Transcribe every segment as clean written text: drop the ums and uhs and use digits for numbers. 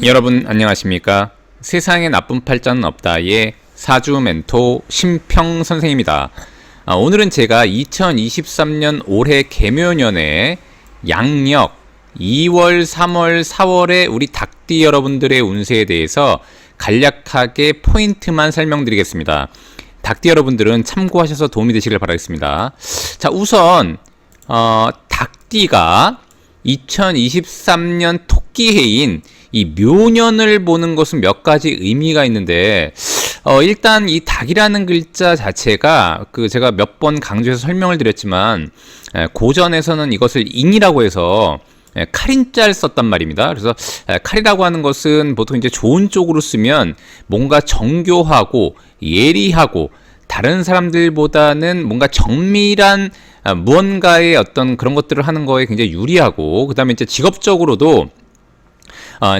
여러분 안녕하십니까? 세상에 나쁜 팔자는 없다의 사주 멘토 심평 선생입니다. 오늘은 제가 2023년 올해 개묘년에 양력 2월, 3월, 4월에 우리 닭띠 여러분들의 운세에 대해서 간략하게 포인트만 설명드리겠습니다. 닭띠 여러분들은 참고하셔서 도움이 되시길 바라겠습니다. 자, 우선 닭띠가 2023년 토끼해인 이 묘년을 보는 것은 몇 가지 의미가 있는데 일단 이 닭이라는 글자 자체가 제가 몇 번 강조해서 설명을 드렸지만 고전에서는 이것을 인이라고 해서 칼인자를 썼단 말입니다. 그래서 칼이라고 하는 것은 보통 이제 좋은 쪽으로 쓰면 뭔가 정교하고 예리하고 다른 사람들보다는 뭔가 정밀한 무언가의 어떤 그런 것들을 하는 거에 굉장히 유리하고, 그 다음에 이제 직업적으로도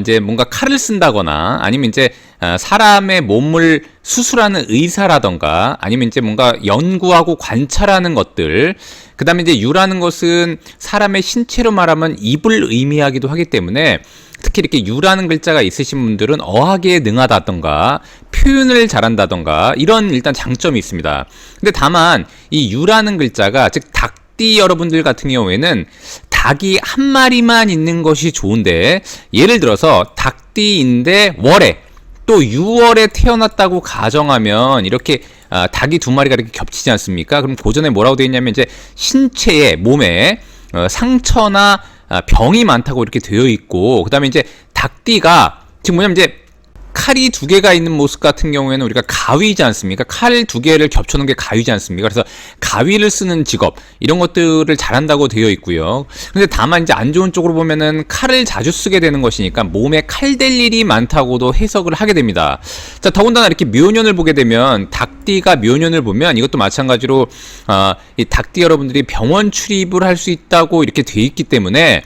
이제 뭔가 칼을 쓴다거나 아니면 이제 사람의 몸을 수술하는 의사라던가 아니면 이제 뭔가 연구하고 관찰하는 것들, 그 다음에 이제 유라는 것은 사람의 신체로 말하면 입을 의미하기도 하기 때문에 특히 이렇게 유라는 글자가 있으신 분들은 어학에 능하다던가 표현을 잘한다던가 이런 일단 장점이 있습니다. 근데 다만 이 유라는 글자가 즉 닭띠 여러분들 같은 경우에는 닭이 한 마리만 있는 것이 좋은데, 예를 들어서 닭띠인데 월에 또 6월에 태어났다고 가정하면 이렇게 닭이 두 마리가 이렇게 겹치지 않습니까? 그럼 고전에 뭐라고 되어 있냐면 이제 신체에 몸에 상처나 병이 많다고 이렇게 되어 있고, 그 다음에 이제 닭띠가 지금 뭐냐면 이제 칼이 두 개가 있는 모습 같은 경우에는 우리가 가위지 않습니까? 칼 두 개를 겹쳐놓은 게 가위지 않습니까? 그래서 가위를 쓰는 직업, 이런 것들을 잘한다고 되어 있고요. 근데 다만 이제 안 좋은 쪽으로 보면은 칼을 자주 쓰게 되는 것이니까 몸에 칼 댈 일이 많다고도 해석을 하게 됩니다. 자, 더군다나 이렇게 묘년을 보게 되면 닭띠가 묘년을 보면 이것도 마찬가지로 이 닭띠 여러분들이 병원 출입을 할 수 있다고 이렇게 돼 있기 때문에,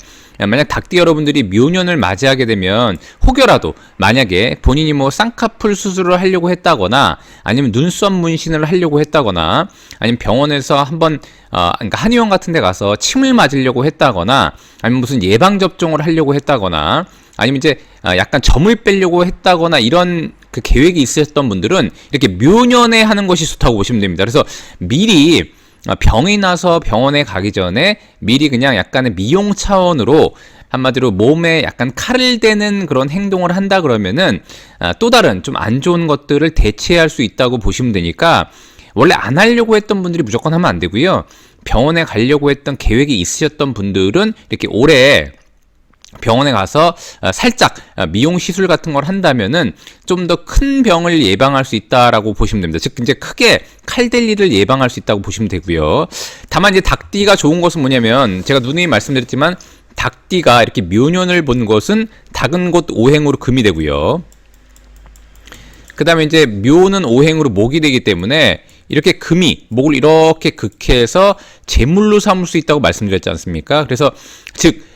만약 닭띠 여러분들이 묘년을 맞이하게 되면 혹여라도 만약에 본인이 뭐 쌍꺼풀 수술을 하려고 했다거나 아니면 눈썹 문신을 하려고 했다거나 아니면 병원에서 한번 그러니까 한의원 같은 데 가서 침을 맞으려고 했다거나 아니면 무슨 예방접종을 하려고 했다거나 아니면 이제 약간 점을 빼려고 했다거나 이런 그 계획이 있으셨던 분들은 이렇게 묘년에 하는 것이 좋다고 보시면 됩니다. 그래서 미리 병이 나서 병원에 가기 전에 미리 그냥 약간의 미용 차원으로 한마디로 몸에 약간 칼을 대는 그런 행동을 한다 그러면은 또 다른 좀 안 좋은 것들을 대체할 수 있다고 보시면 되니까, 원래 안 하려고 했던 분들이 무조건 하면 안 되고요. 병원에 가려고 했던 계획이 있으셨던 분들은 이렇게 올해 병원에 가서 살짝 미용 시술 같은 걸 한다면은 좀 더 큰 병을 예방할 수 있다라고 보시면 됩니다. 즉 이제 크게 칼 댈 일을 예방할 수 있다고 보시면 되고요. 다만 이제 닭띠가 좋은 것은 뭐냐면, 제가 누누이 말씀드렸지만 닭띠가 이렇게 묘년을 본 것은 닭은 곧 오행으로 금이 되고요. 그 다음에 이제 묘는 오행으로 목이 되기 때문에 이렇게 금이 목을 이렇게 극해서 제물로 삼을 수 있다고 말씀드렸지 않습니까? 그래서 즉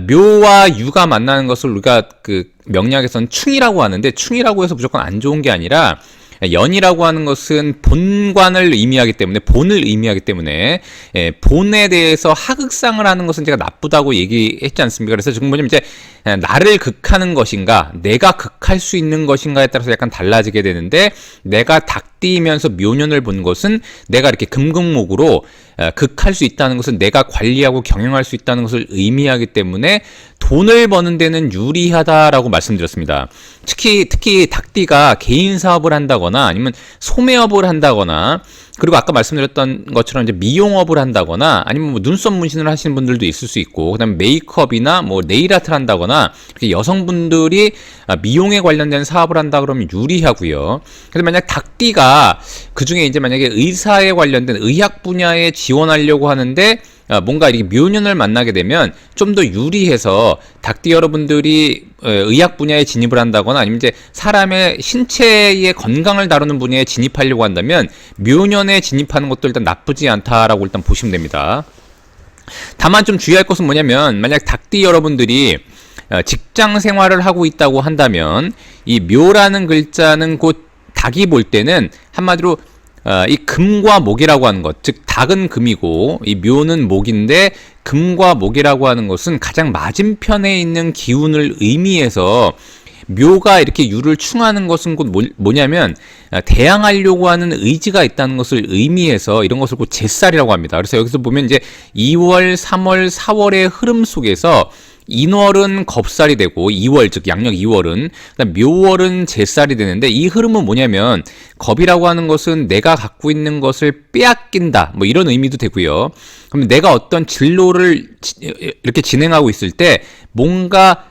묘와 유가 만나는 것을 우리가 그 명리학에서는 충이라고 하는데, 충이라고 해서 무조건 안 좋은 게 아니라 연이라고 하는 것은 본관을 의미하기 때문에, 본을 의미하기 때문에 본에 대해서 하극상을 하는 것은 제가 나쁘다고 얘기했지 않습니까? 그래서 지금 뭐냐면 이제 나를 극하는 것인가 내가 극할 수 있는 것인가에 따라서 약간 달라지게 되는데, 내가 닭띠이면서 묘년을 본 것은 내가 이렇게 금극목으로 극할 수 있다는 것은 내가 관리하고 경영할 수 있다는 것을 의미하기 때문에 돈을 버는 데는 유리하다라고 말씀드렸습니다. 특히 닭띠가 개인 사업을 한다거나 아니면 소매업을 한다거나, 그리고 아까 말씀드렸던 것처럼 이제 미용업을 한다거나 아니면 뭐 눈썹 문신을 하시는 분들도 있을 수 있고, 그다음에 메이크업이나 뭐 네일 아트를 한다거나 이렇게 여성분들이 미용에 관련된 사업을 한다 그러면 유리하고요. 근데 만약 닭띠가 그중에 이제 만약에 의사에 관련된 의학 분야에 지원하려고 하는데 뭔가 이렇게 묘년을 만나게 되면 좀 더 유리해서 닭띠 여러분들이 의학 분야에 진입을 한다거나 아니면 이제 사람의 신체의 건강을 다루는 분야에 진입하려고 한다면 묘년에 진입하는 것도 일단 나쁘지 않다라고 일단 보시면 됩니다. 다만 좀 주의할 것은 뭐냐면, 만약 닭띠 여러분들이 직장 생활을 하고 있다고 한다면 이 묘라는 글자는 곧 닭이 볼 때는 한마디로 이 금과 목이라고 하는 것, 즉 닭은 금이고 이 묘는 목인데, 금과 목이라고 하는 것은 가장 맞은편에 있는 기운을 의미해서 묘가 이렇게 유를 충하는 것은 곧 뭐냐면 대항하려고 하는 의지가 있다는 것을 의미해서 이런 것을 곧 제살이라고 합니다. 그래서 여기서 보면 이제 2월, 3월, 4월의 흐름 속에서 인월은 겁살이 되고 2월 즉 양력 2월은 그다음 묘월은 제살이 되는데 이 흐름은 뭐냐면 겁이라고 하는 것은 내가 갖고 있는 것을 빼앗긴다 뭐 이런 의미도 되고요. 그럼 내가 어떤 진로를 이렇게 진행하고 있을 때 뭔가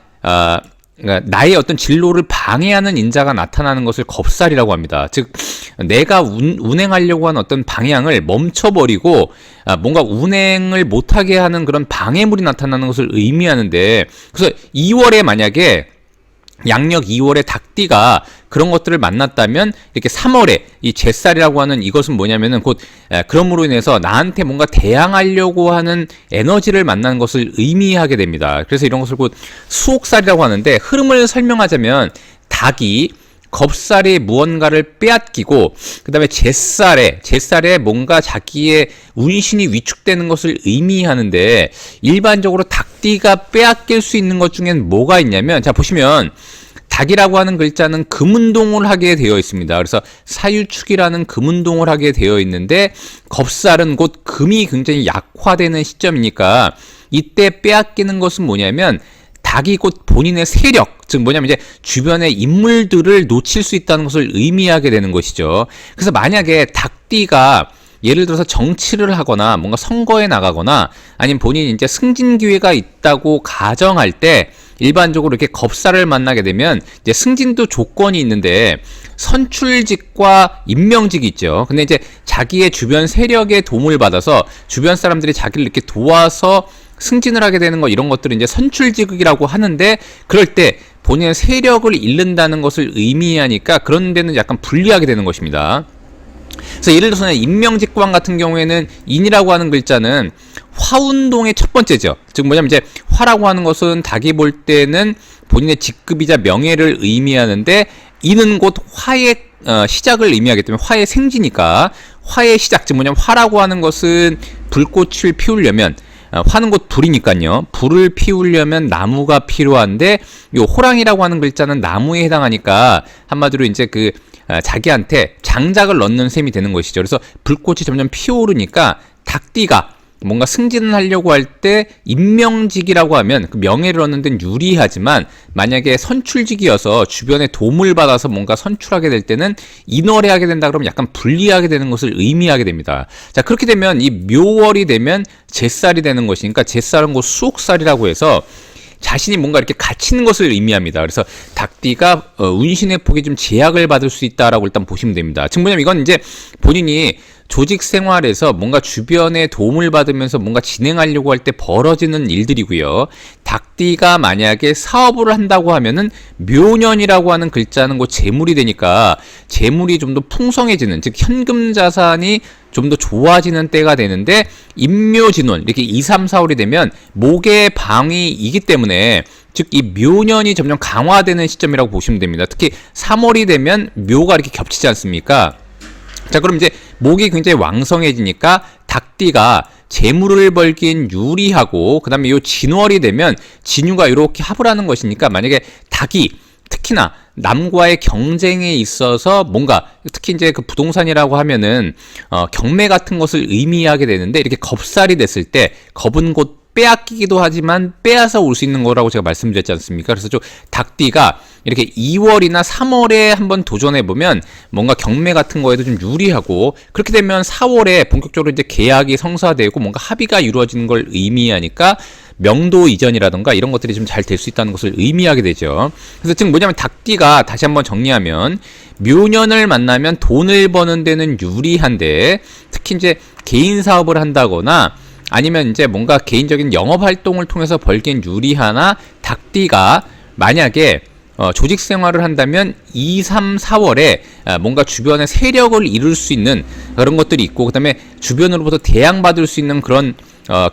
그러니까 나의 어떤 진로를 방해하는 인자가 나타나는 것을 겁살이라고 합니다. 즉 내가 운행하려고 하는 어떤 방향을 멈춰버리고 뭔가 운행을 못하게 하는 그런 방해물이 나타나는 것을 의미하는데, 그래서 2월에 만약에 양력 2월에 닭띠가 그런 것들을 만났다면 이렇게 3월에 이 제살이라고 하는 이것은 뭐냐면은 곧 그럼으로 인해서 나한테 뭔가 대항하려고 하는 에너지를 만나는 것을 의미하게 됩니다. 그래서 이런 것을 곧 수옥살이라고 하는데, 흐름을 설명하자면 닭이 겁살이 무언가를 빼앗기고 그 다음에 제살에 뭔가 자기의 운신이 위축되는 것을 의미하는데, 일반적으로 닭띠가 빼앗길 수 있는 것 중엔 뭐가 있냐면, 자 보시면 닭이라고 하는 글자는 금운동을 하게 되어 있습니다. 그래서 사유축이라는 금운동을 하게 되어 있는데, 겁살은 곧 금이 굉장히 약화되는 시점이니까 이때 빼앗기는 것은 뭐냐면 닭이 곧 본인의 세력, 즉 뭐냐면 이제 주변의 인물들을 놓칠 수 있다는 것을 의미하게 되는 것이죠. 그래서 만약에 닭띠가 예를 들어서 정치를 하거나 뭔가 선거에 나가거나 아니면 본인이 이제 승진 기회가 있다고 가정할 때 일반적으로 이렇게 겁살을 만나게 되면 이제 승진도 조건이 있는데 선출직과 임명직이 있죠. 근데 이제 자기의 주변 세력의 도움을 받아서 주변 사람들이 자기를 이렇게 도와서 승진을 하게 되는 거, 이런 것들을 이제 선출직이라고 하는데, 그럴 때 본인의 세력을 잃는다는 것을 의미하니까 그런 데는 약간 불리하게 되는 것입니다. 그래서 예를 들어서 임명직관 같은 경우에는 인이라고 하는 글자는 화운동의 첫 번째죠. 즉 뭐냐면 이제 화라고 하는 것은 닭이 볼 때는 본인의 직급이자 명예를 의미하는데, 인은 곧 화의 시작을 의미하기 때문에 화의 생지니까 화의 시작, 즉 뭐냐면 화라고 하는 것은 불꽃을 피우려면, 화는 곧 불이니까요. 불을 피우려면 나무가 필요한데, 요 호랑이라고 하는 글자는 나무에 해당하니까 한마디로 이제 그 자기한테 장작을 넣는 셈이 되는 것이죠. 그래서 불꽃이 점점 피어오르니까 닭띠가 뭔가 승진을 하려고 할 때 임명직이라고 하면 그 명예를 얻는 데는 유리하지만, 만약에 선출직이어서 주변에 도움을 받아서 뭔가 선출하게 될 때는 인월에 하게 된다 그러면 약간 불리하게 되는 것을 의미하게 됩니다. 자, 그렇게 되면 이 묘월이 되면 제살이 되는 것이니까 제살은 곧 수옥살이라고 해서 자신이 뭔가 이렇게 갇히는 것을 의미합니다. 그래서 닭띠가 운신의 폭이 좀 제약을 받을 수 있다라고 일단 보시면 됩니다. 즉 뭐냐면 이건 이제 본인이 조직 생활에서 뭔가 주변의 도움을 받으면서 뭔가 진행하려고 할 때 벌어지는 일들이고요. 닭띠가 만약에 사업을 한다고 하면은 묘년이라고 하는 글자는 곧 재물이 되니까 재물이 좀 더 풍성해지는, 즉 현금 자산이 좀 더 좋아지는 때가 되는데, 임묘진월 이렇게 2, 3, 4월이 되면 목의 방위이기 때문에 즉 이 묘년이 점점 강화되는 시점이라고 보시면 됩니다. 특히 3월이 되면 묘가 이렇게 겹치지 않습니까? 자, 그럼 이제 목이 굉장히 왕성해지니까 닭띠가 재물을 벌기엔 유리하고, 그 다음에 요 진월이 되면 진유가 이렇게 합을 하는 것이니까, 만약에 닭이 특히나 남과의 경쟁에 있어서 뭔가, 특히 이제 그 부동산이라고 하면은 경매 같은 것을 의미하게 되는데, 이렇게 겁살이 됐을 때 겁은 곧 빼앗기기도 하지만 빼앗아 올 수 있는 거라고 제가 말씀드렸지 않습니까? 그래서 좀 닭띠가 이렇게 2월이나 3월에 한번 도전해보면 뭔가 경매 같은 거에도 좀 유리하고, 그렇게 되면 4월에 본격적으로 이제 계약이 성사되고 뭔가 합의가 이루어지는 걸 의미하니까 명도 이전이라던가 이런 것들이 좀 잘 될 수 있다는 것을 의미하게 되죠. 그래서 즉 뭐냐면 닭띠가, 다시 한번 정리하면, 묘년을 만나면 돈을 버는 데는 유리한데, 특히 이제 개인 사업을 한다거나 아니면 이제 뭔가 개인적인 영업 활동을 통해서 벌기엔 유리하나, 닭띠가 만약에 조직 생활을 한다면 2, 3, 4월에 뭔가 주변의 세력을 이룰 수 있는 그런 것들이 있고, 그 다음에 주변으로부터 대항받을 수 있는 그런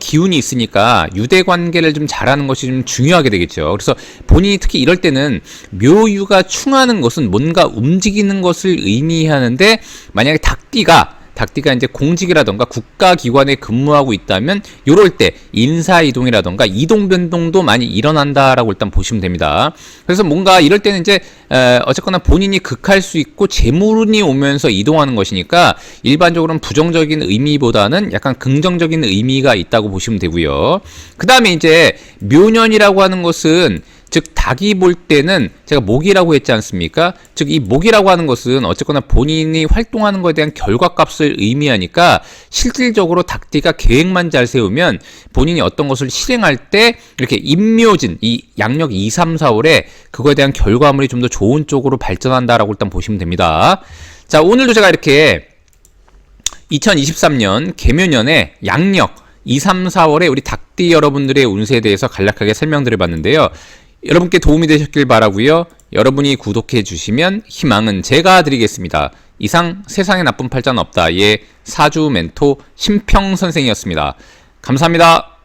기운이 있으니까 유대 관계를 좀 잘하는 것이 좀 중요하게 되겠죠. 그래서 본인이 특히 이럴 때는 묘유가 충하는 것은 뭔가 움직이는 것을 의미하는데, 만약에 닭띠가 닭띠가 이제 공직이라던가 국가기관에 근무하고 있다면 요럴 때 인사이동이라던가 이동 변동도 많이 일어난다라고 일단 보시면 됩니다. 그래서 뭔가 이럴 때는 이제 어쨌거나 본인이 극할 수 있고 재물운이 오면서 이동하는 것이니까 일반적으로는 부정적인 의미보다는 약간 긍정적인 의미가 있다고 보시면 되고요. 그 다음에 이제 묘년이라고 하는 것은 즉 닭이 볼 때는 제가 목이라고 했지 않습니까? 즉 이 목이라고 하는 것은 어쨌거나 본인이 활동하는 것에 대한 결과값을 의미하니까 실질적으로 닭띠가 계획만 잘 세우면 본인이 어떤 것을 실행할 때 이렇게 임묘진 이 양력 2, 3, 4월에 그거에 대한 결과물이 좀 더 좋은 쪽으로 발전한다라고 일단 보시면 됩니다. 자, 오늘도 제가 이렇게 2023년 개묘년에 양력 2, 3, 4월에 우리 닭띠 여러분들의 운세에 대해서 간략하게 설명드려 봤는데요. 여러분께 도움이 되셨길 바라고요. 여러분이 구독해 주시면 희망은 제가 드리겠습니다. 이상 세상에 나쁜 팔자는 없다의 사주 멘토 심평 선생이었습니다. 감사합니다.